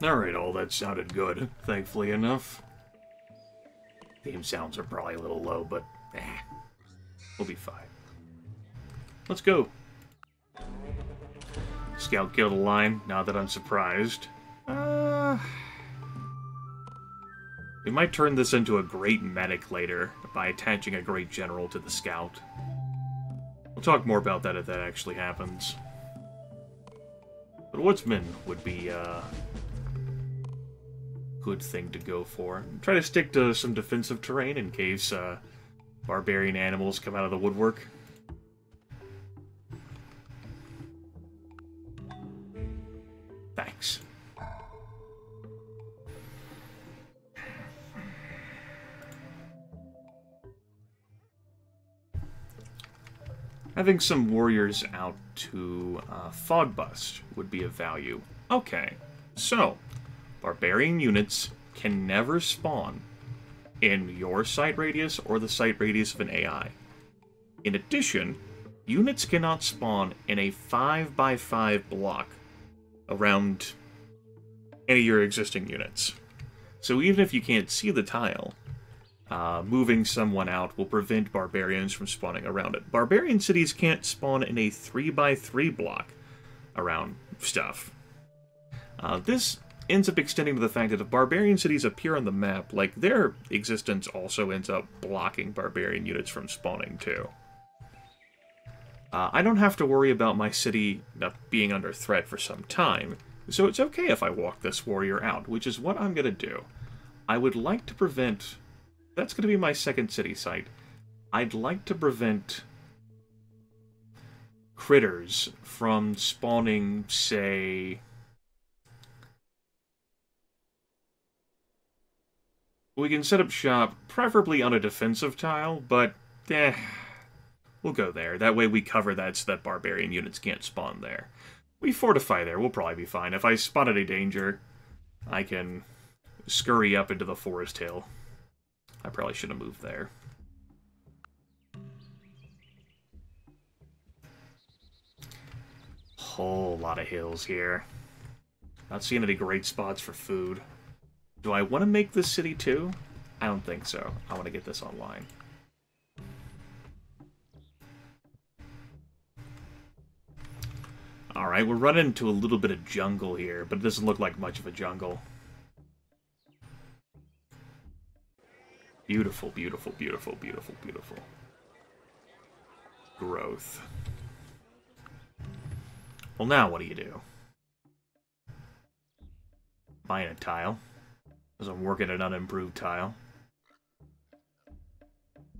Alright, all that sounded good, thankfully enough. Theme sounds are probably a little low, but we'll be fine. Let's go. Scout killed a line, not that I'm surprised. We might turn this into a great medic later by attaching a great general to the scout. We'll talk more about that if that actually happens. But woodsman would be a good thing to go for. Try to stick to some defensive terrain in case barbarian animals come out of the woodwork. Thanks. Having some warriors out to fog bust would be of value. Okay, so barbarian units can never spawn in your sight radius or the sight radius of an AI. In addition, units cannot spawn in a 5x5 block around any of your existing units. So even if you can't see the tile, moving someone out will prevent barbarians from spawning around it. Barbarian cities can't spawn in a 3x3 block around stuff. This ends up extending to the fact that if barbarian cities appear on the map, like, their existence also ends up blocking barbarian units from spawning too. I don't have to worry about my city being under threat for some time, so it's okay if I walk this warrior out, which is what I'm going to do. I would like to prevent... That's going to be my second city site. I'd like to prevent critters from spawning, say... We can set up shop, preferably on a defensive tile, but, we'll go there. That way we cover that so that barbarian units can't spawn there. We fortify there, we'll probably be fine. If I spot any danger, I can scurry up into the forest hill. I probably should have moved there. Whole lot of hills here. Not seeing any great spots for food. Do I want to make this city too? I don't think so. I want to get this online. Alright, we're running into a little bit of jungle here, but it doesn't look like much of a jungle. Beautiful, beautiful, beautiful, beautiful, beautiful. Growth. Well, now what do you do? Mine a tile. Because I'm working an unimproved tile.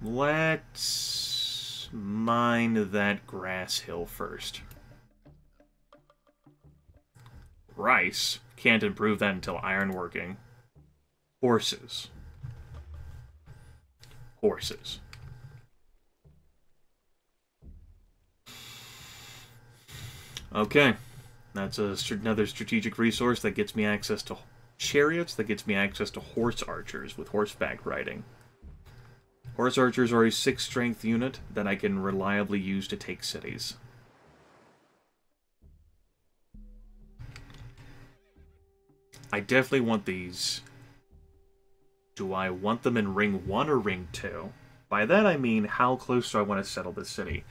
Let's mine that grass hill first. Rice. Can't improve that until iron working. Horses. Horses. Okay. That's another strategic resource that gets me access to chariots, that gets me access to horse archers with horseback riding. Horse archers are a 6 strength unit that I can reliably use to take cities. I definitely want these. Do I want them in Ring 1 or Ring 2? By that I mean, how close do I want to settle this city?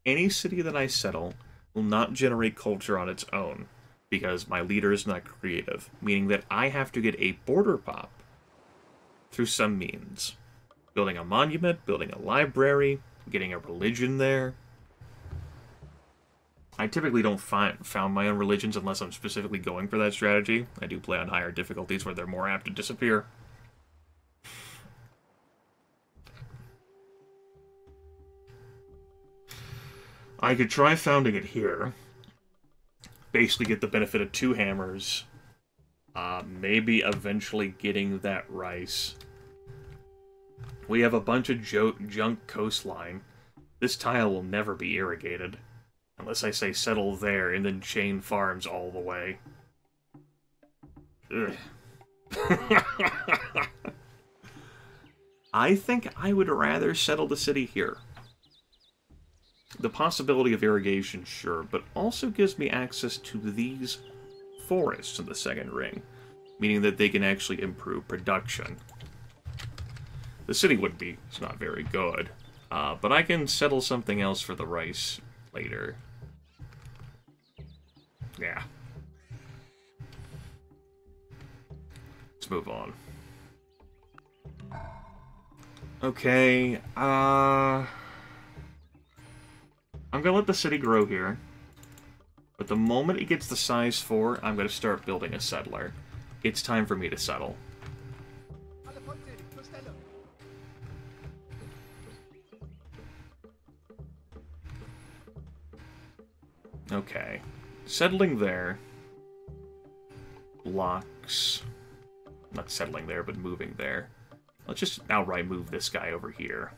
Any city that I settle will not generate culture on its own, because my leader is not creative, meaning that I have to get a border pop through some means. Building a monument, building a library, getting a religion there. I typically don't found my own religions unless I'm specifically going for that strategy. I do play on higher difficulties where they're more apt to disappear. I could try founding it here. Basically get the benefit of 2 hammers. Maybe eventually getting that rice. We have a bunch of junk coastline. This tile will never be irrigated. Unless I say settle there and then chain farms all the way. Ugh. I think I would rather settle the city here. The possibility of irrigation, sure, but also gives me access to these forests in the second ring. meaning that they can actually improve production. The city would be, it's not very good, but I can settle something else for the rice later. Yeah. Let's move on. Okay, I'm gonna let the city grow here. But the moment it gets the size 4, I'm gonna start building a settler. It's time for me to settle. Okay. Settling there. Blocks. Not settling there, but moving there. Let's just outright move this guy over here.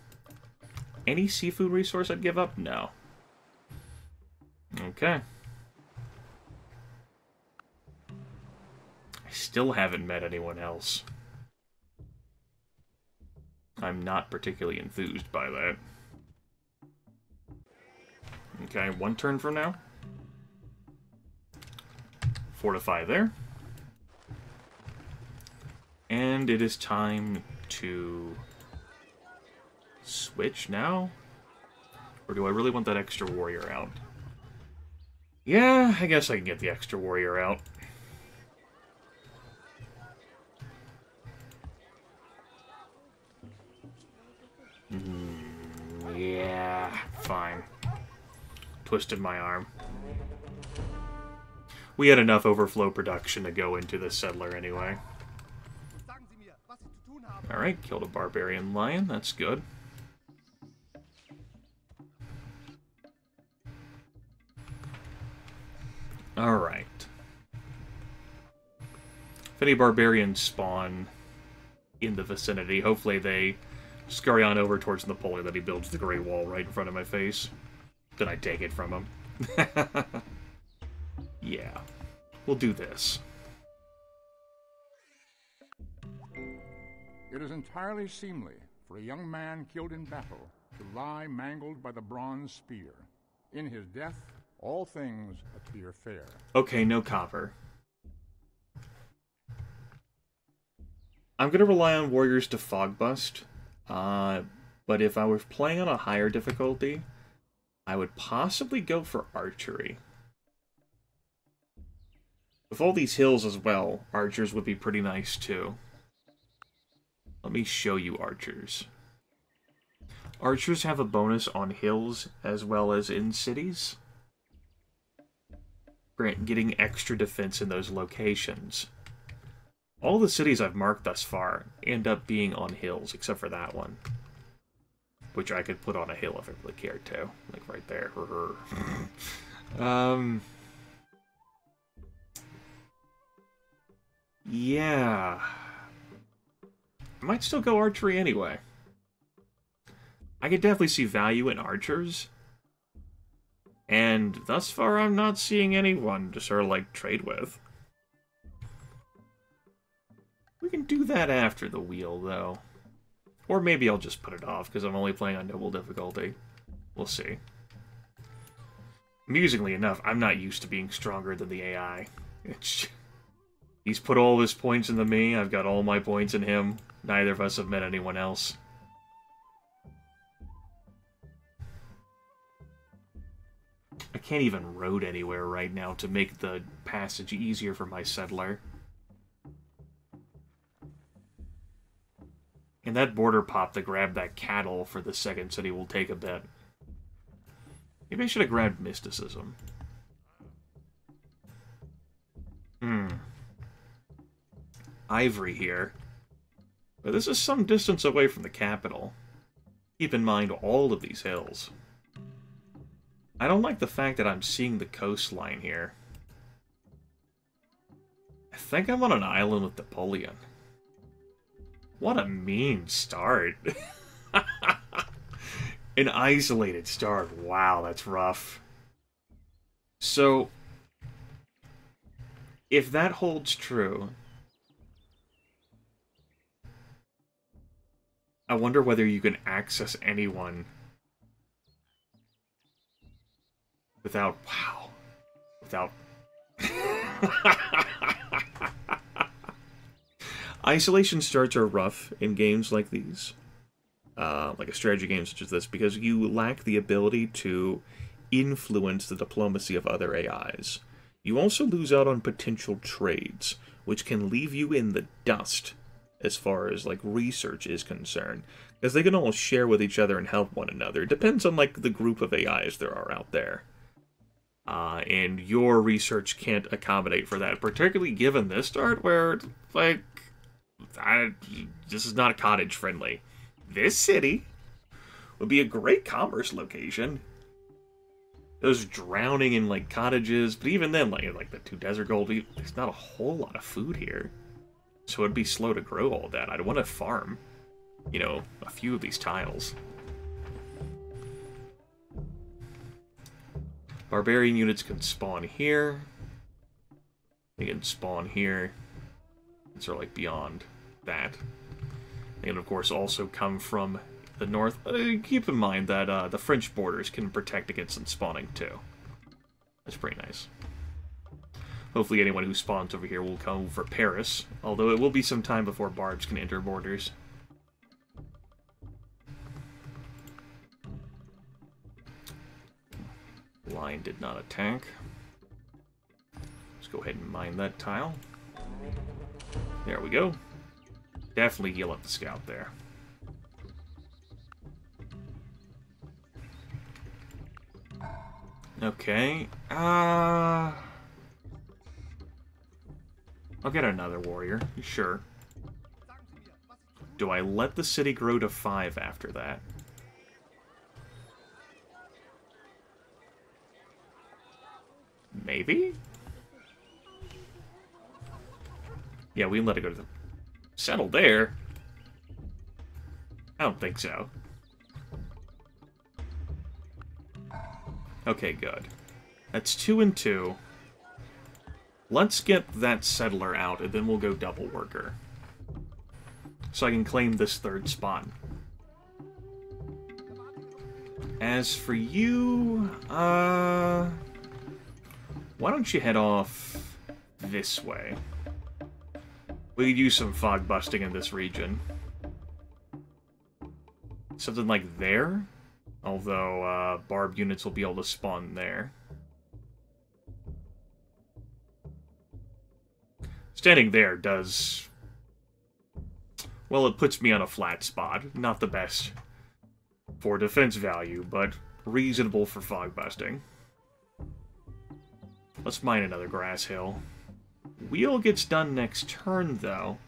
Any seafood resource I'd give up? No. Okay. I still haven't met anyone else. I'm not particularly enthused by that. Okay, 1 turn from now. Fortify there. And it is time to switch now? Or do I really want that extra warrior out? Yeah, I guess I can get the extra warrior out. Yeah, fine. Twisted my arm. We had enough overflow production to go into the settler anyway. Alright, killed a barbarian lion. That's good. Alright. If any barbarians spawn in the vicinity, hopefully they scurry on over towards Napoleon that he builds the Great Wall right in front of my face. Then I take it from him. Yeah. We'll do this. It is entirely seemly for a young man killed in battle to lie mangled by the bronze spear. In his death, all things appear fair. Okay, no copper. I'm going to rely on warriors to fog bust. But if I was playing on a higher difficulty, I would possibly go for archery. With all these hills as well, archers would be pretty nice too. Let me show you archers. Archers have a bonus on hills as well as in cities. Getting extra defense in those locations. All the cities I've marked thus far end up being on hills, except for that one. Which I could put on a hill if I really cared to. Like right there. Yeah. I might still go archery anyway. I could definitely see value in archers. And thus far, I'm not seeing anyone to sort of, like, trade with. We can do that after the wheel, though. Or maybe I'll just put it off, because I'm only playing on noble difficulty. We'll see. Amusingly enough, I'm not used to being stronger than the AI. He's put all his points into me, I've got all my points in him. Neither of us have met anyone else. I can't even road anywhere right now to make the passage easier for my settler. And that border pop to grab that cattle for the second city will take a bit. Maybe I should have grabbed mysticism. Ivory here. But this is some distance away from the capital. Keep in mind all of these hills. I don't like the fact that I'm seeing the coastline here. I think I'm on an island with Bropoleon. What a mean start. An isolated start. Wow, that's rough. So, if that holds true, I wonder whether you can access anyone without... Wow. Without... Isolation starts are rough in games like these, like a strategy game such as this, because you lack the ability to influence the diplomacy of other AIs. You also lose out on potential trades, which can leave you in the dust as far as like research is concerned, because they can all share with each other and help one another. It depends on like the group of AIs there are out there. And your research can't accommodate for that, particularly given this start where, like, this is not cottage friendly. This city would be a great commerce location. There's drowning in, like, cottages, but even then, like the 2 desert gold, there's not a whole lot of food here. So it'd be slow to grow all that. I'd want to farm, you know, a few of these tiles. Barbarian units can spawn here. They can spawn here. It's sort of like beyond that. They can, of course, also come from the north. Keep in mind that the French borders can protect against them spawning, too. That's pretty nice. Hopefully anyone who spawns over here will come for Paris, although it will be some time before barbs can enter borders. Line did not attack. Let's go ahead and mine that tile. There we go. Definitely heal up the scout there. Okay. I'll get another warrior. Sure. Do I let the city grow to 5 after that? Maybe? Yeah, we can let it go to the... Settle there? I don't think so. Okay, good. That's 2 and 2. Let's get that settler out, and then we'll go double worker. So I can claim this 3rd spot. As for you, why don't you head off this way? We could use some fog busting in this region. Something like there? Although, barb units will be able to spawn there. Standing there does... Well, it puts me on a flat spot. Not the best for defense value, but reasonable for fog busting. Let's mine another grass hill. Wheel gets done next turn, though.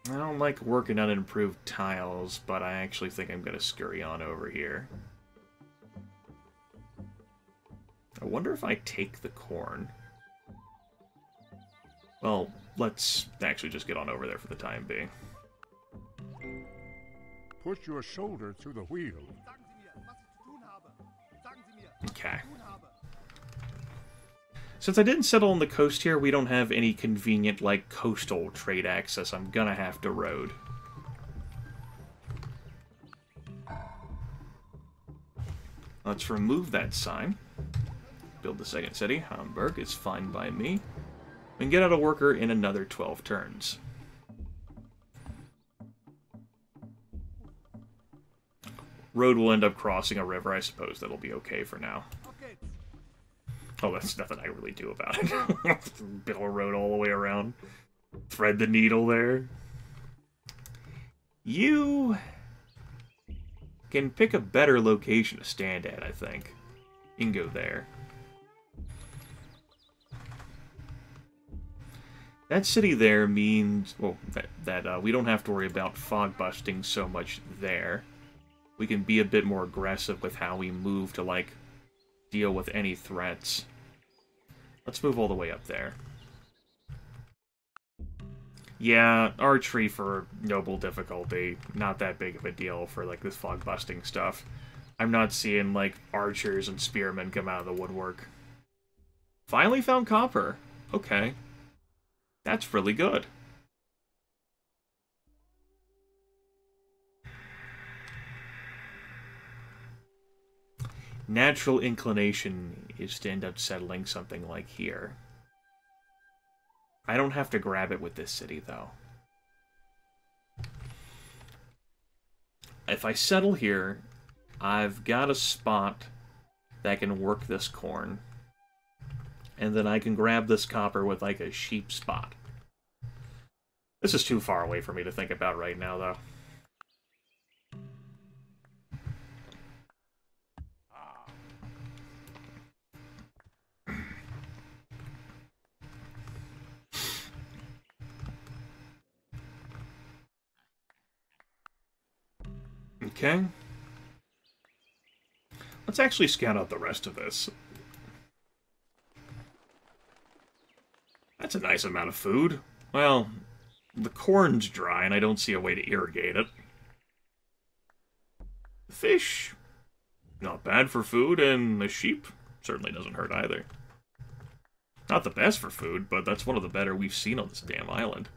I don't like working on improved tiles, but I actually think I'm going to scurry on over here. I wonder if I take the corn. Well, let's actually just get on over there for the time being. Push your shoulder through the wheel. Okay. Since I didn't settle on the coast here, we don't have any convenient, like, coastal trade access. I'm gonna have to road. Let's remove that sign. Build the second city. Hamburg is fine by me. And get out a worker in another 12 turns. Road will end up crossing a river. I suppose that'll be okay for now. Oh, that's nothing I really do about it. Build a road all the way around. Thread the needle there. You can pick a better location to stand at, I think. You can go there. That city there means, well, that we don't have to worry about fog busting so much there. We can be a bit more aggressive with how we move to, like, deal with any threats. Let's move all the way up there. Yeah, archery for noble difficulty. Not that big of a deal for, like, this fog busting stuff. I'm not seeing, like, archers and spearmen come out of the woodwork. Finally found copper. Okay. That's really good. Natural inclination is to end up settling something like here. I don't have to grab it with this city, though. If I settle here, I've got a spot that can work this corn. And then I can grab this copper with, like, a sheep spot. This is too far away for me to think about right now, though. Okay. Let's actually scout out the rest of this. That's a nice amount of food. Well, the corn's dry, and I don't see a way to irrigate it. The fish, not bad for food, and the sheep certainly doesn't hurt either. Not the best for food, but that's one of the better we've seen on this damn island.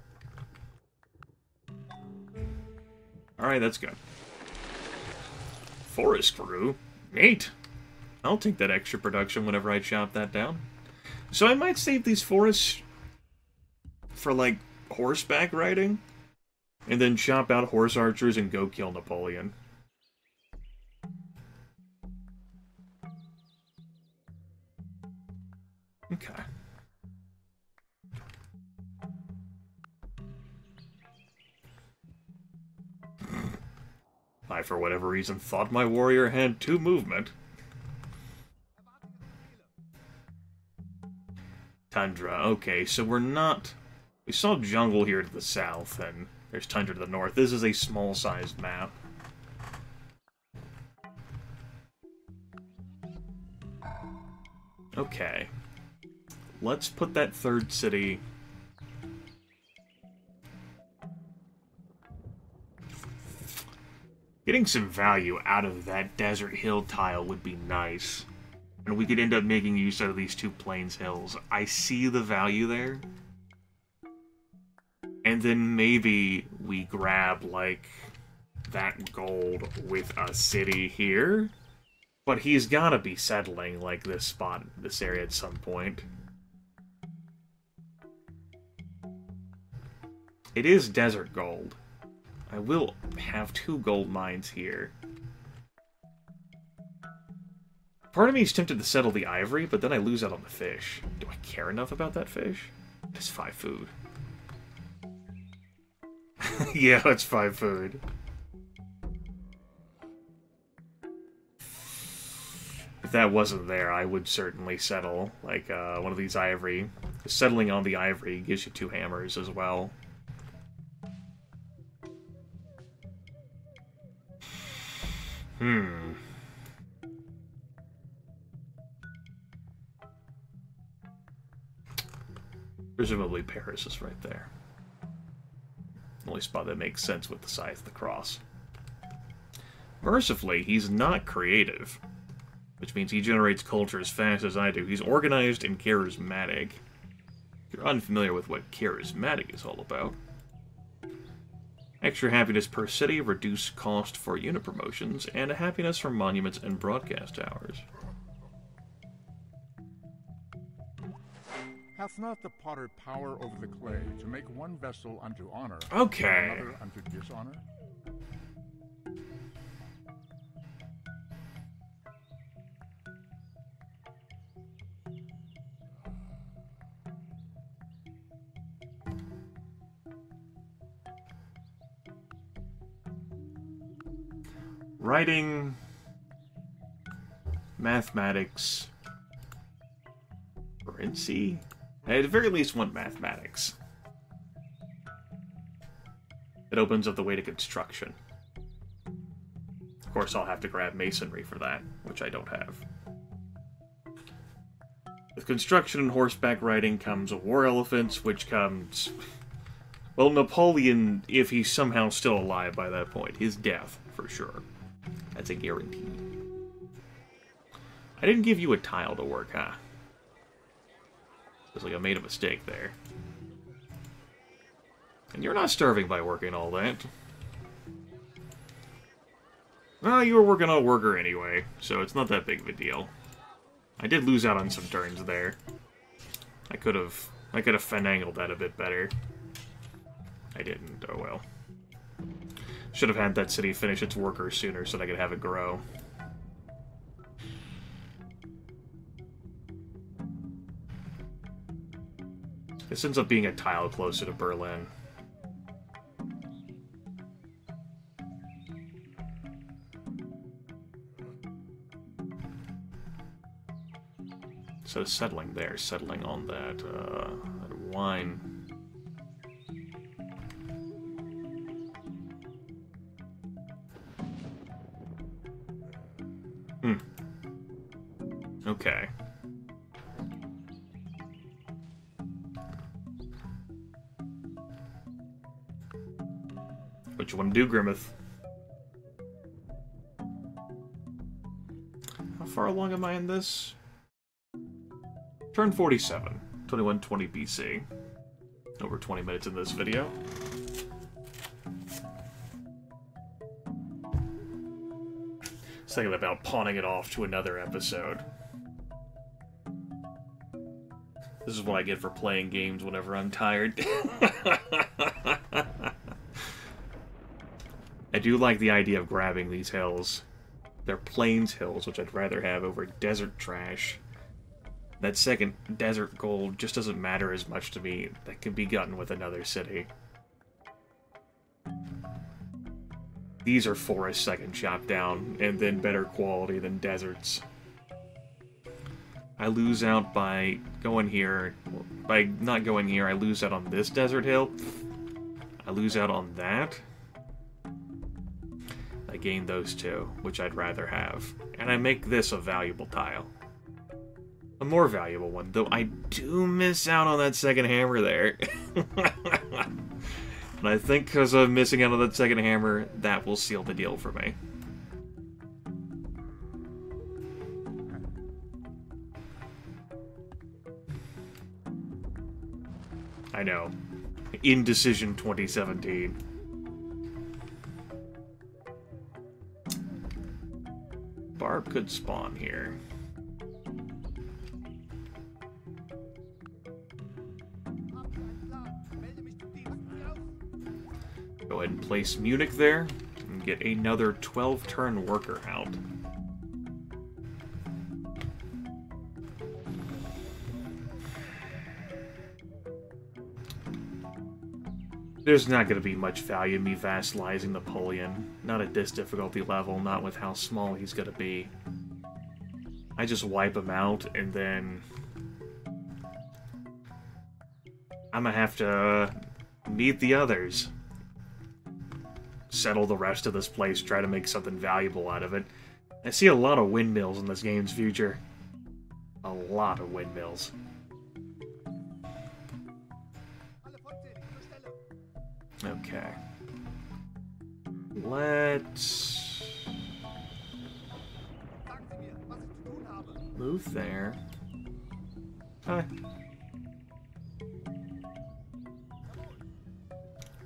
Alright, that's good. Forest grew. Neat. I'll take that extra production whenever I chop that down. So I might save these forests for, like, horseback riding, and then chop out horse archers and go kill Napoleon. Okay. I, for whatever reason, thought my warrior had 2 movement. Tundra. Okay, so we're not... We saw jungle here to the south, and there's tundra to the north. This is a small-sized map. Okay. Let's put that third city... Getting some value out of that desert hill tile would be nice. And we could end up making use out of these 2 plains hills. I see the value there. And then maybe we grab, like, that gold with a city here. But he's gotta be settling, like, this spot, this area at some point. It is desert gold. I will have 2 gold mines here. Part of me is tempted to settle the ivory, but then I lose out on the fish. Do I care enough about that fish? It's 5 food. Yeah, it's 5 food. If that wasn't there, I would certainly settle, like, one of these ivory. Settling on the ivory gives you 2 hammers as well. Presumably Paris is right there. Only spot that makes sense with the size of the cross. Mercifully, he's not creative, which means he generates culture as fast as I do. He's organized and charismatic. If you're unfamiliar with what charismatic is all about, extra happiness per city, reduced cost for unit promotions, and a happiness for monuments and broadcast hours. Hath not the potter power over the clay to make one vessel unto honor, okay, and another unto dishonor? Writing, mathematics, currency. I at the very least want mathematics. It opens up the way to construction. Of course, I'll have to grab masonry for that, which I don't have. With construction and horseback riding comes war elephants, which comes... Well, Napoleon, if he's somehow still alive by that point, his death, for sure. That's a guarantee. I didn't give you a tile to work, huh? Looks like I made a mistake there. And you're not starving by working all that. Well, you were working on a worker anyway, so it's not that big of a deal. I did lose out on some turns there. I could have I could have finangled that a bit better. I didn't. Oh well. Should have had that city finish its workers sooner so that I could have it grow. This ends up being a tile closer to Berlin. So settling there, settling on that wine. Okay. What you want to do, Grimith? How far along am I in this? Turn 47, 2120 BC. Over 20 minutes in this video. Just thinking about pawning it off to another episode. This is what I get for playing games whenever I'm tired. I do like the idea of grabbing these hills. They're plains hills, which I'd rather have over desert trash. That second desert gold just doesn't matter as much to me. That can be gotten with another city. These are forests I can chop down, and then better quality than deserts. I lose out by going here. By not going here, I lose out on this desert hill. I lose out on that. I gain those two, which I'd rather have. And I make this a valuable tile. A more valuable one, though I do miss out on that second hammer there. And I think because I'm missing out on that second hammer, that will seal the deal for me. I know. Indecision 2017. Barb could spawn here. Go ahead and place Munich there, and get another 12-turn worker out. There's not going to be much value in me vassalizing Napoleon. Not at this difficulty level, not with how small he's going to be. I just wipe him out, and then I'm going to have to meet the others. Settle the rest of this place, try to make something valuable out of it. I see a lot of windmills in this game's future. A lot of windmills. Okay. Let's move there. Hi.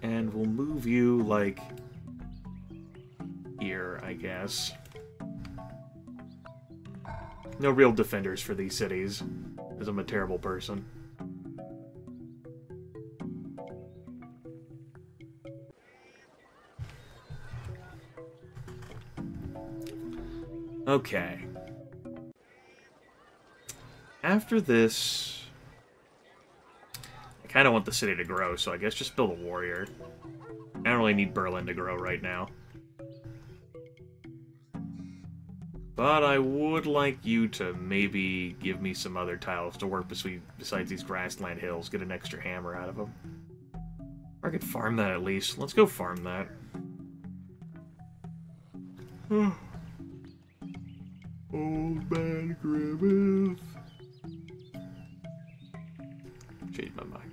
And we'll move you, like, here, I guess. No real defenders for these cities, because I'm a terrible person. Okay. After this, I kind of want the city to grow, so I guess just build a warrior. I don't really need Berlin to grow right now. But I would like you to maybe give me some other tiles to work besides these grassland hills, get an extra hammer out of them. Or I could farm that at least. Let's go farm that. Old man Grimith. Changed my mind.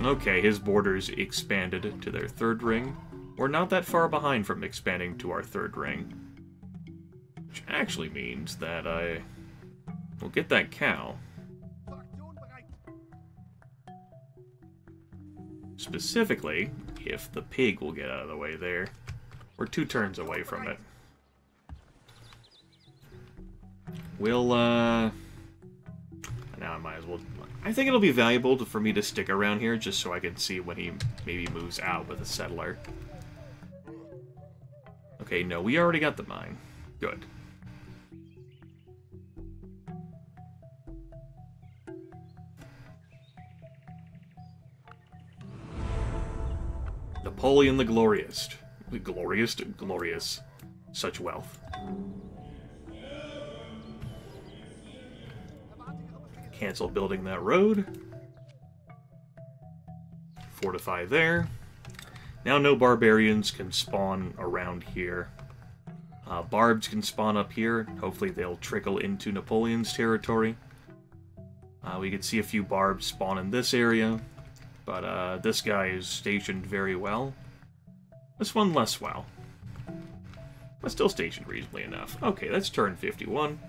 Okay, his borders expanded to their third ring. We're not that far behind from expanding to our third ring. Which actually means that I will get that cow. Specifically, if the pig will get out of the way there. We're 2 turns away from it. We'll, now I might as well... I think it'll be valuable for me to stick around here just so I can see when he maybe moves out with a settler. Okay, no, we already got the mine. Good. Napoleon the Glorious. Glorious. Such wealth. Cancel building that road. Fortify there. Now no barbarians can spawn around here. Barbs can spawn up here. Hopefully they'll trickle into Napoleon's territory. We can see a few barbs spawn in this area. But this guy is stationed very well. This one less well. But still stationed reasonably enough. Okay, that's turn 51.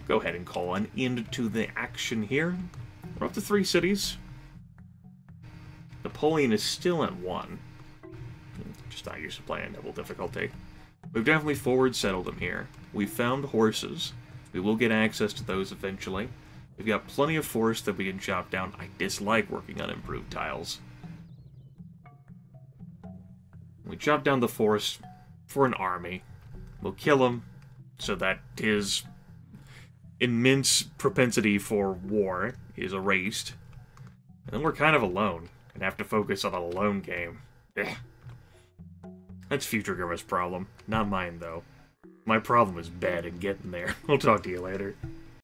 Go ahead and call an end to the action here. We're up to 3 cities. Napoleon is still at 1. Just not used to playing double difficulty. We've definitely forward settled him here. We've found horses. We will get access to those eventually. We've got plenty of forest that we can chop down. I dislike working on improved tiles. We chop down the forest for an army. We'll kill him so that his immense propensity for war is erased. And then we're kind of alone and have to focus on a lone game. Ugh. That's Future Grimith's problem. Not mine, though. My problem is bed and getting there. We'll talk to you later.